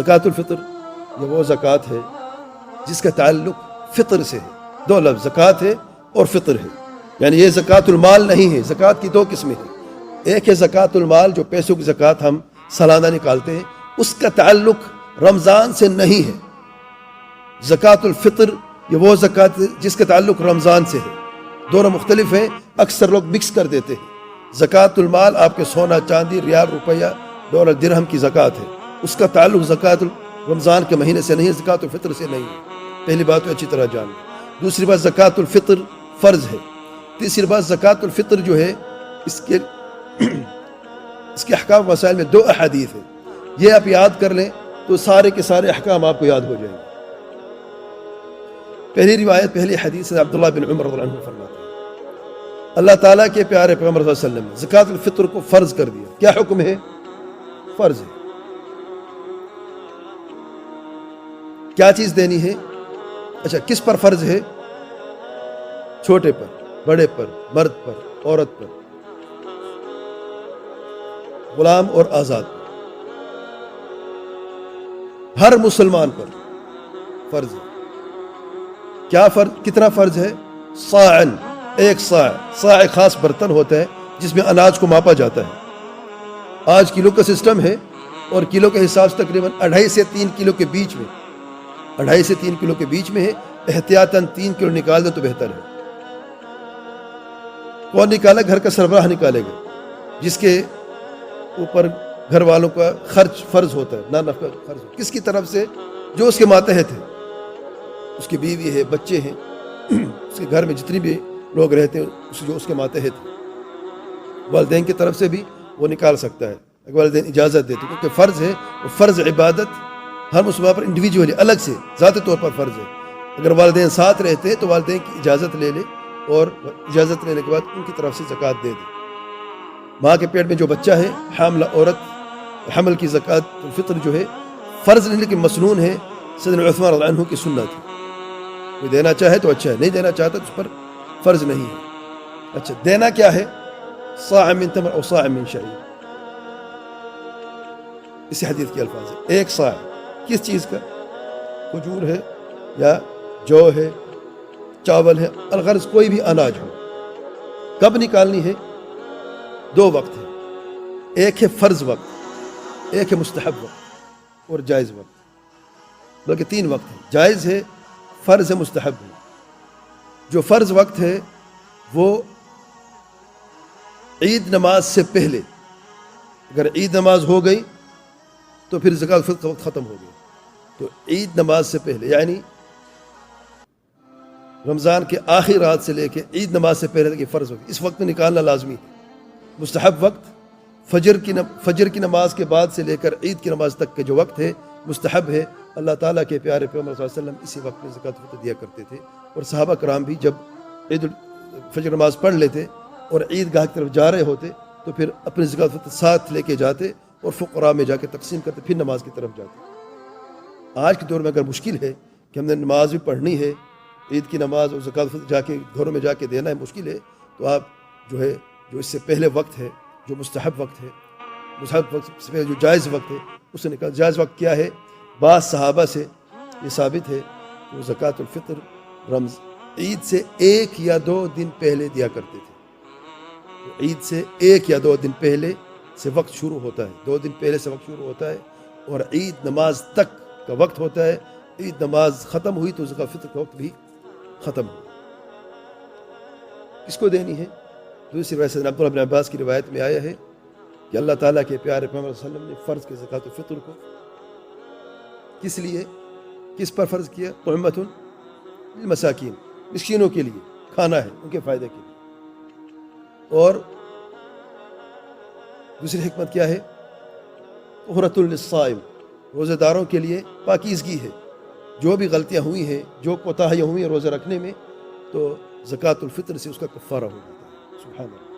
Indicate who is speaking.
Speaker 1: زکوٰۃ الفطر یہ وہ زکوٰۃ ہے جس کا تعلق فطر سے ہے. دو لفظ زکوٰۃ ہے اور فطر ہے، یعنی یہ زکوٰۃ المال نہیں ہے. زکوٰۃ کی دو قسمیں ہیں. ایک ہے زکوٰۃ المال جو پیسوں کی زکوٰۃ ہم سالانہ نکالتے ہیں، اس کا تعلق رمضان سے نہیں ہے. زکوٰۃ الفطر یہ وہ زکوٰۃ جس کا تعلق رمضان سے ہے. دونوں مختلف ہیں، اکثر لوگ مکس کر دیتے ہیں. زکوٰۃ المال آپ کے سونا چاندی ریال روپیہ ڈالر درہم کی زکوٰۃ ہے، اس کا تعلق زکوٰۃ رمضان کے مہینے سے نہیں ہے، زکوٰۃ الفطر سے نہیں ہے. پہلی بات تو اچھی طرح جان لیں. دوسری بات زکوٰۃ الفطر فرض ہے. تیسری بات زکوٰۃ الفطر جو ہے اس کے احکام مسائل میں دو احادیث ہیں. یہ آپ یاد کر لیں تو سارے کے سارے احکام آپ کو یاد ہو جائیں گے. پہلی روایت پہلی حدیث عبداللہ بن عمر رضی اللہ عنہ فرماتے ہیں اللہ تعالیٰ کے پیارے پیغمبر صلی اللہ علیہ وسلم نے زکوٰۃ الفطر کو فرض کر دیا. کیا حکم ہے؟ فرض ہے. کیا چیز دینی ہے؟ اچھا کس پر فرض ہے؟ چھوٹے پر، بڑے پر، مرد پر، عورت پر، غلام اور آزاد پر، ہر مسلمان پر فرض ہے. کیا فرض؟ کتنا فرض ہے؟ صاعن، ایک صاع. صاع ایک خاص برتن ہوتا ہے جس میں اناج کو ماپا جاتا ہے. آج کلو کا سسٹم ہے اور کلو کے حساب سے تقریباً 2.5 سے 3 کلو کے بیچ میں 2.5 سے 3 کلو کے بیچ میں ہے. احتیاطاً 3 کلو نکال دیں تو بہتر ہے. کون نکالے؟ گھر کا سربراہ نکالے گا جس کے اوپر گھر والوں کا خرچ فرض ہوتا ہے، نہ نفع خرچ. کس کی طرف سے؟ جو اس کے ماتحت ہے، اس کی بیوی ہے، بچے ہیں، اس کے گھر میں جتنی بھی لوگ رہتے ہیں جو اس کے ماتحت ہیں. والدین کی طرف سے بھی وہ نکال سکتا ہے اگر والدین اجازت دیتے، کیونکہ فرض ہے. وہ فرض عبادت ہر مسلمان پر انڈیویجولی الگ سے ذاتی طور پر فرض ہے. اگر والدین ساتھ رہتے ہیں تو والدین کی اجازت لے لے اور اجازت لینے کے بعد ان کی طرف سے زکوٰۃ دے دے. ماں کے پیٹ میں جو بچہ ہے، حاملہ عورت، حمل کی زکوٰۃ الفطر جو ہے فرض نہیں لیکن مسنون ہے. سیدنا عثمان رضی اللہ عنہ کی سنت ہے. کوئی دینا چاہے تو اچھا ہے، نہیں دینا چاہتا تو اس پر فرض نہیں ہے. اچھا دینا کیا ہے؟ صاع من تمر او صاع من شعیر. اس حدیث کے الفاظ ہیں. ایک صاع کس چیز کا؟ کھجور ہے یا جو ہے، چاول ہے، الغرض کوئی بھی اناج ہو. کب نکالنی ہے؟ 2 وقت ہے. ایک ہے فرض وقت، ایک ہے مستحب وقت اور جائز وقت. بلکہ 3 وقت ہے. جائز ہے، فرض ہے، مستحب ہے. جو فرض وقت ہے وہ عید نماز سے پہلے. اگر عید نماز ہو گئی تو پھر زکوٰۃ الفطر کا وقت ختم ہو گیا. تو عید نماز سے پہلے یعنی رمضان کے آخری رات سے لے کے عید نماز سے پہلے تک یہ فرض وقت، اس وقت میں نکالنا لازمی ہے. مستحب وقت فجر کی نماز کے بعد سے لے کر عید کی نماز تک کے جو وقت ہے مستحب ہے. اللہ تعالیٰ کے پیارے پیغمبر صلی اللہ علیہ وسلم اسی وقت میں زکوٰۃ الفطر دیا کرتے تھے. اور صحابہ کرام بھی جب عید الفجر نماز پڑھ لیتے اور عید گاہ کی طرف جا رہے ہوتے تو پھر اپنی زکوٰۃ الفطر ساتھ لے کے جاتے اور فقراء میں جا کے تقسیم کرتے، پھر نماز کی طرف جاتے. آج کے دور میں اگر مشکل ہے کہ ہم نے نماز بھی پڑھنی ہے، عید کی نماز اور زکوٰۃ الفطر جا کے گھروں میں جا کے دینا ہے، مشکل ہے، تو آپ جو ہے جو اس سے پہلے وقت ہے، جو مستحب وقت ہے، مستحب وقت سے پہلے جو جائز وقت ہے اسے نکال. جائز وقت کیا ہے؟ بعض صحابہ سے یہ ثابت ہے کہ وہ زکوٰۃ الفطر عید سے 1 یا 2 دن پہلے دیا کرتے تھے. تو عید سے 1 یا 2 دن پہلے سے وقت شروع ہوتا ہے، 2 دن پہلے سے وقت شروع ہوتا ہے اور عید نماز تک کا وقت ہوتا ہے. عید نماز ختم ہوئی تو زکوٰۃ الفطر کا وقت بھی ختم ہو. کس کو دینی ہے؟ دوسری روایت سے عبداللہ بن عباس کی روایت میں آیا ہے کہ اللہ تعالیٰ کے پیارے پیغمبر صلی اللہ علیہ وسلم نے فرض کی زکوٰۃ الفطر کو کس لیے، کس پر فرض کیا؟ طعمۃ للمساکین، مسکینوں کے لیے کھانا ہے، ان کے فائدے کے لیے. اور دوسری حکمت کیا ہے؟ طہرۃ للصائم، روزہ داروں کے لیے پاکیزگی ہے. جو بھی غلطیاں ہوئی ہیں، جو کوتاہیاں ہوئی ہیں روزہ رکھنے میں، تو زکوٰۃ الفطر سے اس کا کفارہ ہو جاتا ہے. سبحان اللہ.